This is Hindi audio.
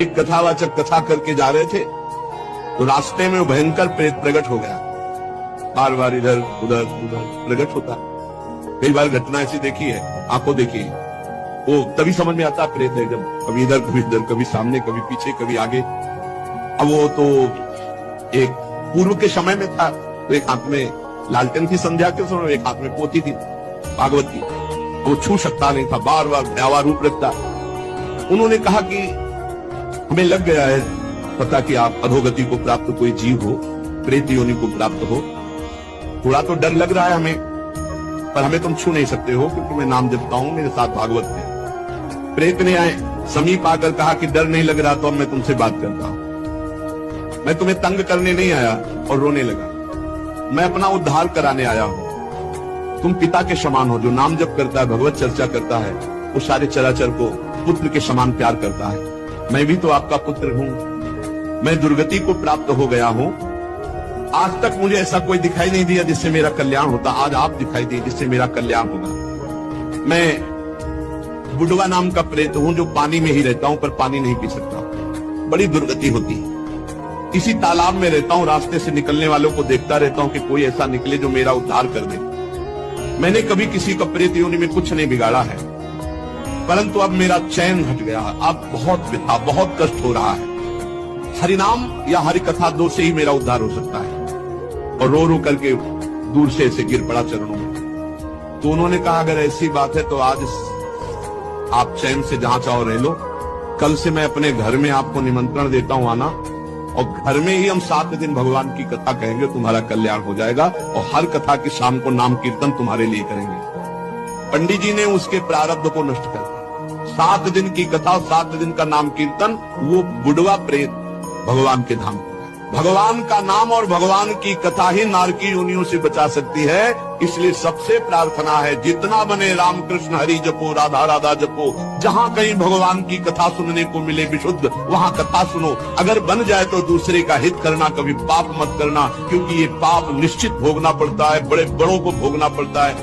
एक कथावाचक कथा करके जा रहे थे तो रास्ते में वो भयंकर प्रेत प्रकट हो गया। बार बार इधर उधर उधर प्रकट होता। कई बार घटना ऐसी देखी है, आंखों देखी है, वो तभी समझ में आता प्रेत है जब कभी इधर कभी सामने, कभी पीछे, कभी आगे। अब वो तो एक पूर्व के समय में था, तो एक हाथ में लालटेन थी संध्या के समय, एक हाथ में पोथी थी भागवत की, वो छू सकता नहीं था, बार बार भयावा रूप रखता। उन्होंने कहा कि हमें लग गया है पता कि आप अधोगति को प्राप्त कोई जीव हो, प्रेत योनि को प्राप्त हो, थोड़ा तो डर लग रहा है हमें, पर हमें तुम छू नहीं सकते हो क्योंकि मैं नाम जपता हूं, मेरे साथ भागवत है। प्रेत ने आए समीप आकर कहा कि डर नहीं लग रहा तो अब मैं तुमसे बात करता हूं, मैं तुम्हें तंग करने नहीं आया। और रोने लगा, मैं अपना उद्धार कराने आया हूं। तुम पिता के समान हो, जो नाम जप करता है, भगवत चर्चा करता है, वो सारे चराचर को पुत्र के समान प्यार करता है। मैं भी तो आपका पुत्र हूं, मैं दुर्गति को प्राप्त हो गया हूं। आज तक मुझे ऐसा कोई दिखाई नहीं दिया जिससे मेरा कल्याण होता, आज आप दिखाई दिए जिससे मेरा कल्याण होगा। मैं बुडवा नाम का प्रेत हूं जो पानी में ही रहता हूं पर पानी नहीं पी सकता, बड़ी दुर्गति होती है। किसी तालाब में रहता हूं, रास्ते से निकलने वालों को देखता रहता हूं कि कोई ऐसा निकले जो मेरा उद्धार कर दे। मैंने कभी किसी का प्रेत योनि में कुछ नहीं बिगाड़ा है, परंतु अब मेरा चैन हट गया, अब बहुत व्यथा, बहुत कष्ट हो रहा है। हरिनाम या हरि कथा दो से ही मेरा उद्धार हो सकता है। और रो रो करके दूर से ऐसे गिर पड़ा चरणों में। तो उन्होंने कहा अगर ऐसी बात है तो आज आप चैन से जहां चाहो रह लो, कल से मैं अपने घर में आपको निमंत्रण देता हूं आना, और घर में ही हम 7 दिन भगवान की कथा कहेंगे, तुम्हारा कल्याण हो जाएगा। और हर कथा की शाम को नाम कीर्तन तुम्हारे लिए करेंगे। पंडित जी ने उसके प्रारब्ध को नष्ट कर दिया। 7 दिन की कथा, 7 दिन का नाम कीर्तन, वो बुडवा प्रेत भगवान के धाम। भगवान का नाम और भगवान की कथा ही नारकी योनियों से बचा सकती है। इसलिए सबसे प्रार्थना है, जितना बने राम कृष्ण हरि जपो, राधा राधा जपो। जहां कहीं भगवान की कथा सुनने को मिले विशुद्ध, वहां कथा सुनो। अगर बन जाए तो दूसरे का हित करना, कभी पाप मत करना, क्योंकि ये पाप निश्चित भोगना पड़ता है, बड़े बड़ों को भोगना पड़ता है।